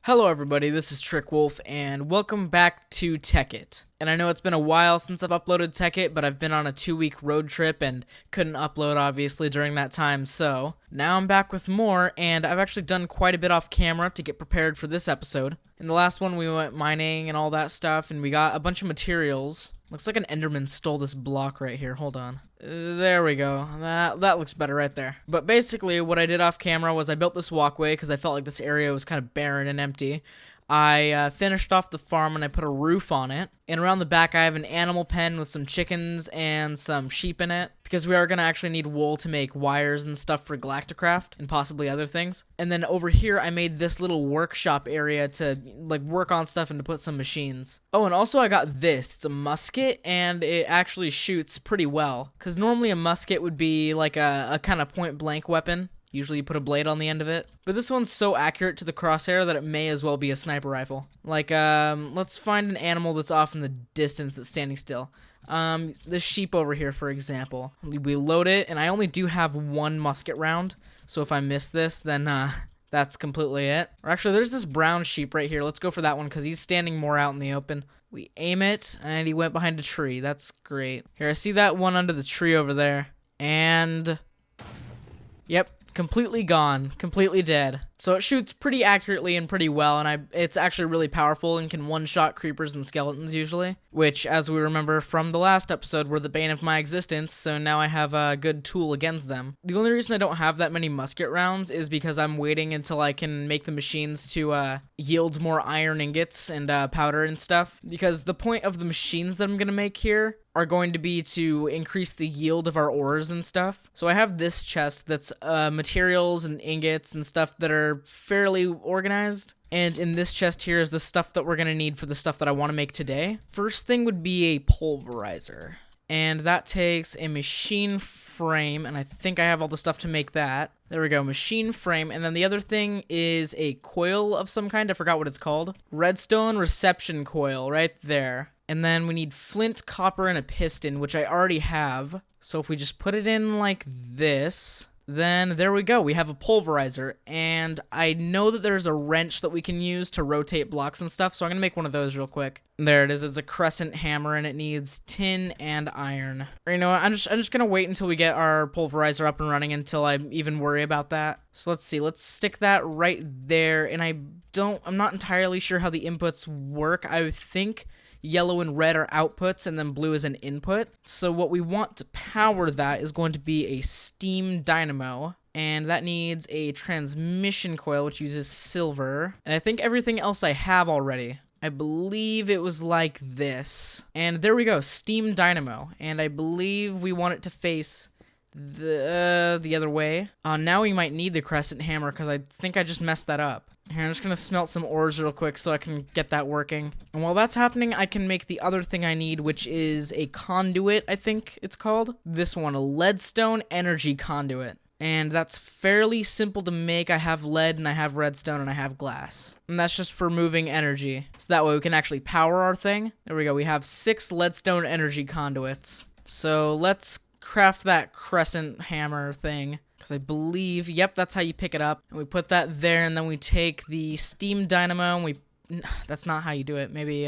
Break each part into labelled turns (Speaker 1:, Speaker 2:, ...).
Speaker 1: Hello everybody, this is Trick Wolf, and welcome back to Tekkit. And I know it's been a while since I've uploaded Tekkit, but I've been on a 2-week road trip and couldn't upload obviously during that time, so now I'm back with more, and I've actually done quite a bit off camera to get prepared for this episode. In the last one we went mining and all that stuff, and we got a bunch of materials. Looks like an Enderman stole this block right here. Hold on. There we go. That looks better right there. But basically, what I did off camera was I built this walkway because I felt like this area was kind of barren and empty. I finished off the farm and I put a roof on it. And around the back, I have an animal pen with some chickens and some sheep in it, because we are going to actually need wool to make wires and stuff for Galacticraft and possibly other things. And then over here, I made this little workshop area to like work on stuff and to put some machines. Oh, and also I got this. It's a musket, and it actually shoots pretty well, because normally a musket would be like a kind of point blank weapon. Usually you put a blade on the end of it. But this one's so accurate to the crosshair that it may as well be a sniper rifle. Like, let's find an animal that's off in the distance that's standing still. This sheep over here, for example. We load it, and I only do have one musket round. So if I miss this, then, that's completely it. Or actually, there's this brown sheep right here. Let's go for that one, because he's standing more out in the open. We aim it, and he went behind a tree. That's great. Here, I see that one under the tree over there. And yep. Completely gone, completely dead. So it shoots pretty accurately and pretty well, and it's actually really powerful and can one-shot creepers and skeletons usually, which, as we remember from the last episode, were the bane of my existence, so now I have a good tool against them. The only reason I don't have that many musket rounds is because I'm waiting until I can make the machines to yield more iron ingots and powder and stuff, because the point of the machines that I'm going to make here are going to be to increase the yield of our ores and stuff. So I have this chest that's materials and ingots and stuff that are fairly organized. And in this chest here is the stuff that we're going to need for the stuff that I want to make today. First thing would be a pulverizer. And that takes a machine frame, and I think I have all the stuff to make that. There we go, machine frame. And then the other thing is a coil of some kind. I forgot what it's called. Redstone reception coil right there. And then we need flint, copper, and a piston, which I already have. So if we just put it in like this, then there we go. We have a pulverizer. And I know that there's a wrench that we can use to rotate blocks and stuff, so I'm going to make one of those real quick. There it is. It's a crescent hammer, and it needs tin and iron. Or, you know what? I'm just going to wait until we get our pulverizer up and running until I even worry about that. So let's see. Let's stick that right there. And I'm not entirely sure how the inputs work. I think yellow and red are outputs, and then blue is an input. So what we want to power that is going to be a steam dynamo, and that needs a transmission coil, which uses silver. And I think everything else I have already. I believe it was like this. And there we go, steam dynamo. And I believe we want it to face the other way. Now we might need the crescent hammer, because I think I just messed that up. Here, I'm just gonna smelt some ores real quick so I can get that working. And while that's happening, I can make the other thing I need, which is a conduit, I think it's called. This one, a leadstone energy conduit. And that's fairly simple to make. I have lead, and I have redstone, and I have glass. And that's just for moving energy. So that way we can actually power our thing. There we go, we have 6 leadstone energy conduits. So let's craft that crescent hammer thing. Because I believe, yep, that's how you pick it up. And we put that there, and then we take the steam dynamo, and that's not how you do it. Maybe,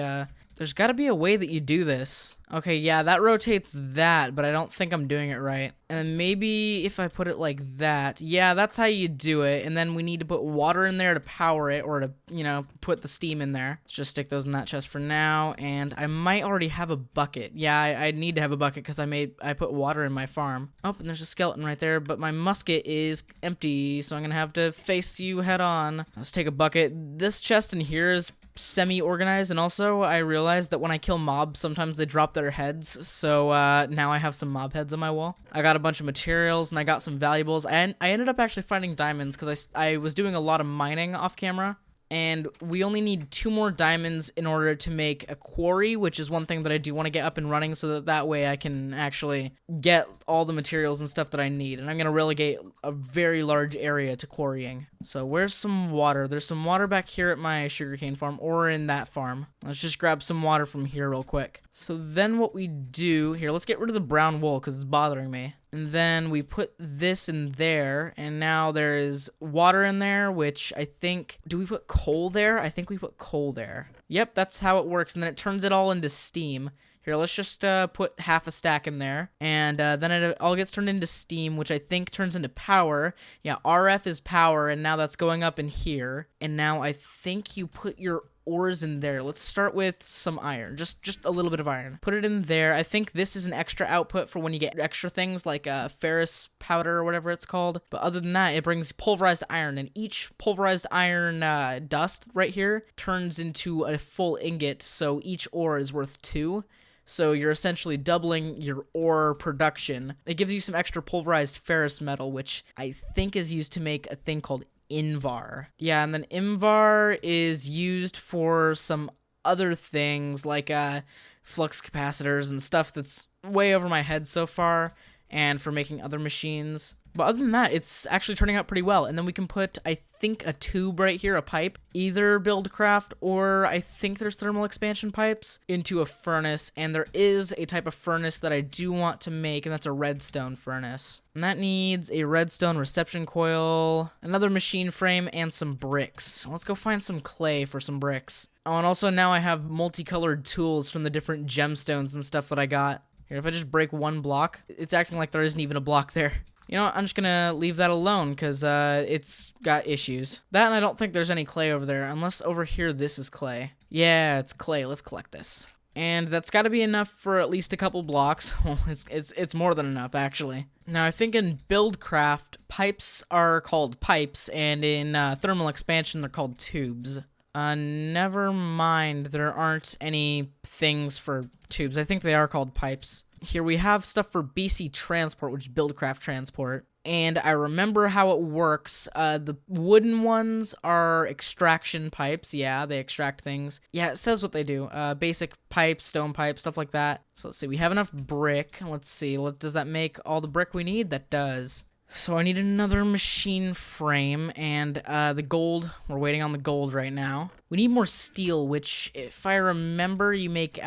Speaker 1: there's got to be a way that you do this. Okay, yeah, that rotates that, but I don't think I'm doing it right. And then maybe if I put it like that, yeah, that's how you do it. And then we need to put water in there to power it, or to, you know, put the steam in there. Let's just stick those in that chest for now. And I might already have a bucket. Yeah, I need to have a bucket because I put water in my farm. Oh, and there's a skeleton right there, but my musket is empty, so I'm gonna have to face you head on. Let's take a bucket. This chest in here is semi-organized, and also I realized that when I kill mobs, sometimes they drop their heads, so now I have some mob heads on my wall. I got a bunch of materials, and I got some valuables, and I ended up actually finding diamonds because I was doing a lot of mining off camera, and we only need 2 more diamonds in order to make a quarry, which is one thing that I do want to get up and running, so that way I can actually get all the materials and stuff that I need. And I'm going to relegate a very large area to quarrying. So where's some water? There's some water back here at my sugarcane farm, or in that farm. Let's just grab some water from here real quick. So then what we do here, let's get rid of the brown wool because it's bothering me. And then we put this in there, and now there is water in there, which I think... Do we put coal there? I think we put coal there. Yep, that's how it works, and then it turns it all into steam. Here, let's just put half a stack in there, and then it all gets turned into steam, which I think turns into power. Yeah, RF is power, and now that's going up in here. And now I think you put your ores in there. Let's start with some iron, just a little bit of iron. Put it in there. I think this is an extra output for when you get extra things like ferrous powder or whatever it's called. But other than that, it brings pulverized iron, and each pulverized iron dust right here turns into a full ingot, so each ore is worth 2. So you're essentially doubling your ore production. It gives you some extra pulverized ferrous metal, which I think is used to make a thing called Invar. Yeah, and then Invar is used for some other things like flux capacitors and stuff that's way over my head so far, and for making other machines. But other than that, it's actually turning out pretty well. And then we can put, I think, a tube right here, a pipe, either Buildcraft or I think there's thermal expansion pipes, into a furnace. And there is a type of furnace that I do want to make, and that's a redstone furnace. And that needs a redstone reception coil, another machine frame, and some bricks. Let's go find some clay for some bricks. Oh, and also now I have multicolored tools from the different gemstones and stuff that I got. Here, if I just break one block, it's acting like there isn't even a block there. You know what, I'm just gonna leave that alone, because it's got issues. That, and I don't think there's any clay over there, unless over here this is clay. Yeah, it's clay. Let's collect this. And that's gotta be enough for at least a couple blocks. Well, it's more than enough, actually. Now, I think in Buildcraft, pipes are called pipes, and in thermal expansion, they're called tubes. Never mind, there aren't any things for tubes. I think they are called pipes. Here we have stuff for BC Transport, which is Buildcraft Transport. And I remember how it works. The wooden ones are extraction pipes. Yeah, they extract things. Yeah, it says what they do. Basic pipe, stone pipe, stuff like that. So let's see, we have enough brick. Let's see, does that make all the brick we need? That does. So I need another machine frame, and the gold. We're waiting on the gold right now. We need more steel, which, if I remember, you make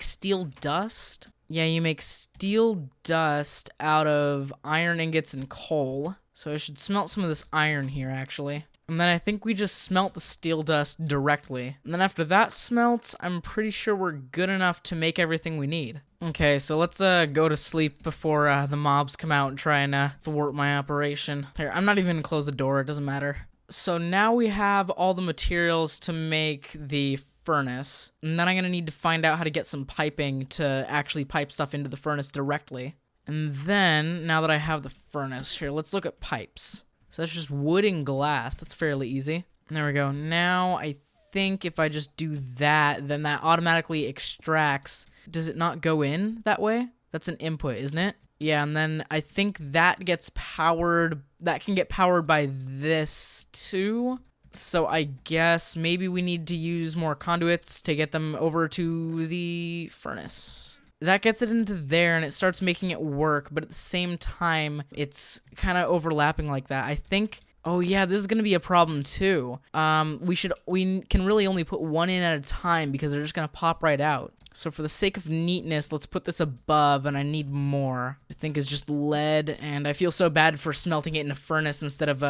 Speaker 1: steel dust? Yeah, you make steel dust out of iron ingots and coal. So I should smelt some of this iron here, actually. And then I think we just smelt the steel dust directly. And then after that smelts, I'm pretty sure we're good enough to make everything we need. Okay, so let's go to sleep before the mobs come out and try and thwart my operation. Here, I'm not even gonna close the door, it doesn't matter. So now we have all the materials to make the furnace, and then I'm gonna need to find out how to get some piping to actually pipe stuff into the furnace directly. And then, now that I have the furnace, here, let's look at pipes. So that's just wood and glass. That's fairly easy. There we go. Now, I think if I just do that, then that automatically extracts. Does it not go in that way? That's an input, isn't it? Yeah, and then I think that gets powered, that can get powered by this too. So I guess maybe we need to use more conduits to get them over to the furnace. That gets it into there, and it starts making it work, but at the same time, it's kind of overlapping like that. I think... Oh yeah, this is gonna be a problem too. We can really only put one in at a time because they're just gonna pop right out. So for the sake of neatness, let's put this above, and I need more. I think it's just lead, and I feel so bad for smelting it in a furnace instead of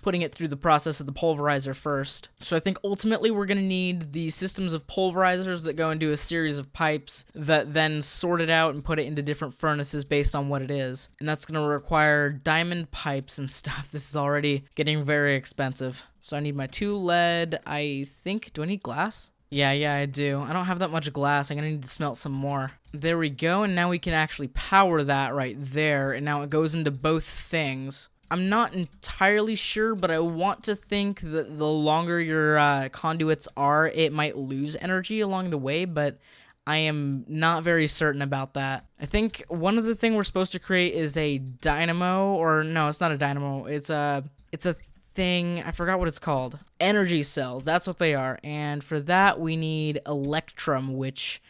Speaker 1: putting it through the process of the pulverizer first. So I think ultimately we're gonna need the systems of pulverizers that go into a series of pipes that then sort it out and put it into different furnaces based on what it is. And that's gonna require diamond pipes and stuff. This is already getting very expensive. So I need my 2 lead, I think. Do I need glass? Yeah, I do. I don't have that much glass. I'm gonna need to smelt some more. There we go, and now we can actually power that right there, and now it goes into both things. I'm not entirely sure, but I want to think that the longer your conduits are, it might lose energy along the way, but I am not very certain about that. I think one of the things we're supposed to create is a dynamo, or no, it's not a dynamo. It's a thing, I forgot what it's called. Energy cells, that's what they are. And for that, we need electrum, which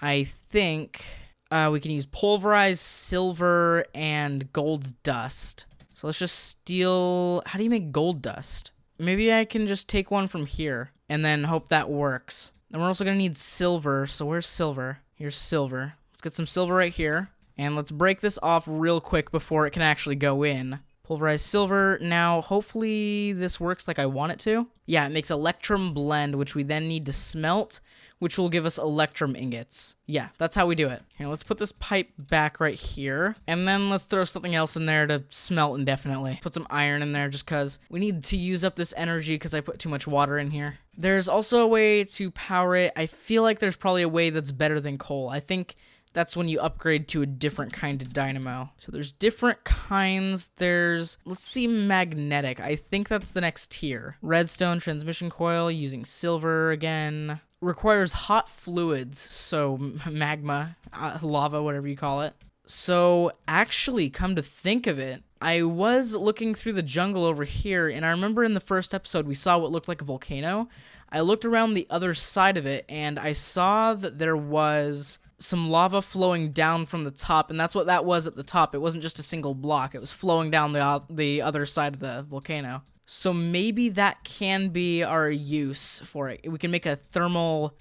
Speaker 1: I think we can use pulverized silver and gold dust. So let's just steal... How do you make gold dust? Maybe I can just take one from here and then hope that works. And we're also going to need silver. So where's silver? Here's silver. Let's get some silver right here. And let's break this off real quick before it can actually go in. Pulverized silver. Now, hopefully this works like I want it to. Yeah, it makes electrum blend, which we then need to smelt, which will give us electrum ingots. Yeah, that's how we do it. Here, let's put this pipe back right here, and then let's throw something else in there to smelt indefinitely. Put some iron in there just because we need to use up this energy because I put too much water in here. There's also a way to power it. I feel like there's probably a way that's better than coal. I think that's when you upgrade to a different kind of dynamo. So there's different kinds. There's, let's see, magnetic. I think that's the next tier. Redstone transmission coil using silver again. Requires hot fluids, so magma, lava, whatever you call it. So actually, come to think of it, I was looking through the jungle over here, and I remember in the first episode we saw what looked like a volcano. I looked around the other side of it, and I saw that there was some lava flowing down from the top, and that's what that was at the top. It wasn't just a single block. It was flowing down the other side of the volcano. So maybe that can be our use for it. We can make a thermal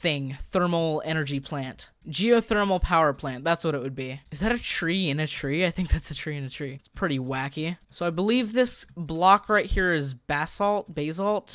Speaker 1: energy plant. Geothermal power plant, that's what it would be. Is that a tree in a tree? I think that's a tree in a tree. It's pretty wacky. So I believe this block right here is basalt,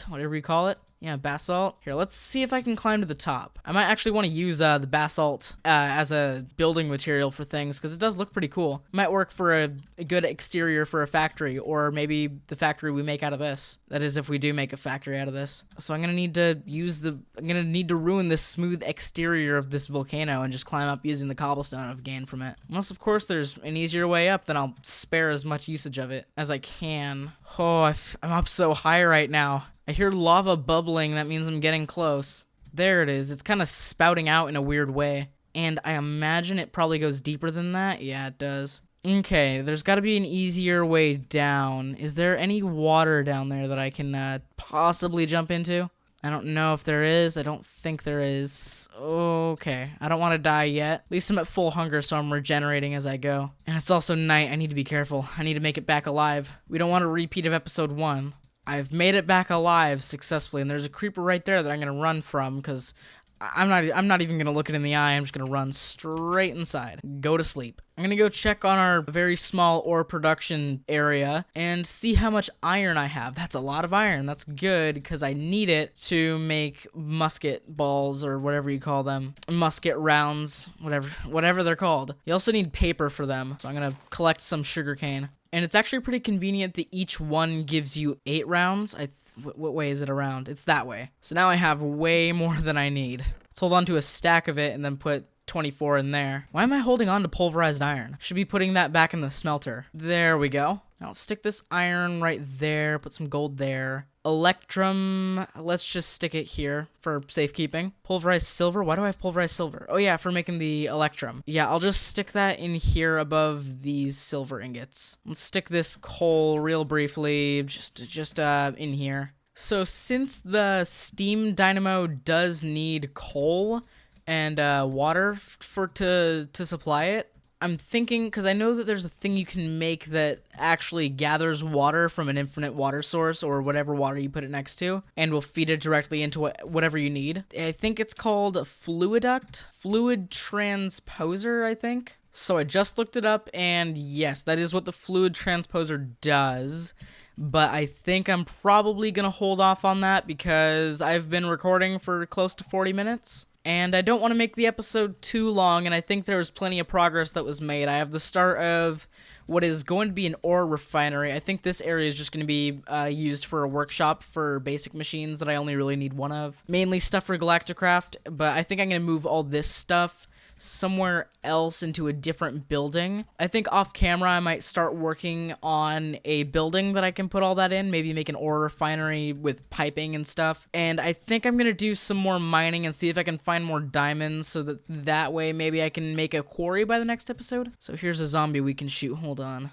Speaker 1: whatever you call it. Yeah, basalt. Here, let's see if I can climb to the top. I might actually want to use the basalt as a building material for things, because it does look pretty cool. Might work for a good exterior for a factory, or maybe the factory we make out of this. That is, if we do make a factory out of this. So I'm gonna need to ruin this smooth exterior of this volcano and just climb up using the cobblestone I've gained from it. Unless, of course, there's an easier way up, then I'll spare as much usage of it as I can. Oh, I'm up so high right now. I hear lava bubbling, that means I'm getting close. There it is, it's kind of spouting out in a weird way. And I imagine it probably goes deeper than that. Yeah, it does. Okay, there's got to be an easier way down. Is there any water down there that I can possibly jump into? I don't know if there is. I don't think there is. Okay, I don't want to die yet. At least I'm at full hunger, so I'm regenerating as I go. And it's also night. I need to be careful. I need to make it back alive. We don't want a repeat of episode 1. I've made it back alive successfully, and there's a creeper right there that I'm gonna run from because I'm not even gonna look it in the eye. I'm just gonna run straight inside. Go to sleep. I'm gonna go check on our very small ore production area and see how much iron I have. That's a lot of iron. That's good because I need it to make musket balls or whatever you call them. Musket rounds, whatever they're called. You also need paper for them, so I'm gonna collect some sugarcane. And it's actually pretty convenient that each one gives you 8 rounds. What way is it around? It's that way. So now I have way more than I need. Let's hold on to a stack of it and then put 24 in there. Why am I holding on to pulverized iron? Should be putting that back in the smelter. There we go. Now let's stick this iron right there, put some gold there. Electrum, let's just stick it here for safekeeping. Pulverized silver, why do I have pulverized silver? Oh yeah, for making the electrum. Yeah, I'll just stick that in here above these silver ingots. Let's stick this coal real briefly, just in here. So since the steam dynamo does need coal and water to supply it, I'm thinking, because I know that there's a thing you can make that actually gathers water from an infinite water source or whatever water you put it next to and will feed it directly into whatever you need. I think it's called Fluiduct, Fluid Transposer, I think. So I just looked it up, and yes, that is what the Fluid Transposer does. But I think I'm probably going to hold off on that because I've been recording for close to 40 minutes. And I don't want to make the episode too long, and I think there was plenty of progress that was made. I have the start of what is going to be an ore refinery. I think this area is just going to be used for a workshop for basic machines that I only really need one of. Mainly stuff for Galacticraft, but I think I'm going to move all this stuff somewhere else into a different building. I think off camera I might start working on a building that I can put all that in, maybe make an ore refinery with piping and stuff. And I think I'm gonna do some more mining and see if I can find more diamonds so that way maybe I can make a quarry by the next episode. So here's a zombie we can shoot. Hold on.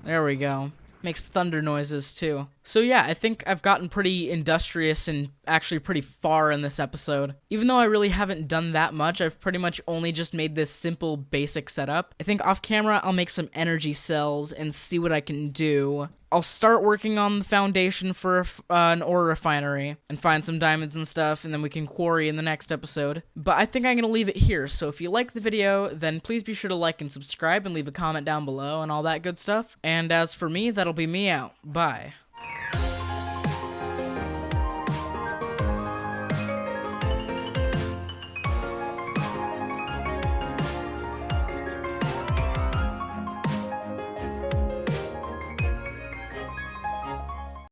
Speaker 1: There we go. Makes thunder noises too. So yeah, I think I've gotten pretty industrious and actually pretty far in this episode. Even though I really haven't done that much, I've pretty much only just made this simple basic setup. I think off camera I'll make some energy cells and see what I can do. I'll start working on the foundation for an ore refinery and find some diamonds and stuff, and then we can quarry in the next episode. But I think I'm going to leave it here, so if you like the video, then please be sure to like and subscribe and leave a comment down below and all that good stuff. And as for me, that'll be me out. Bye.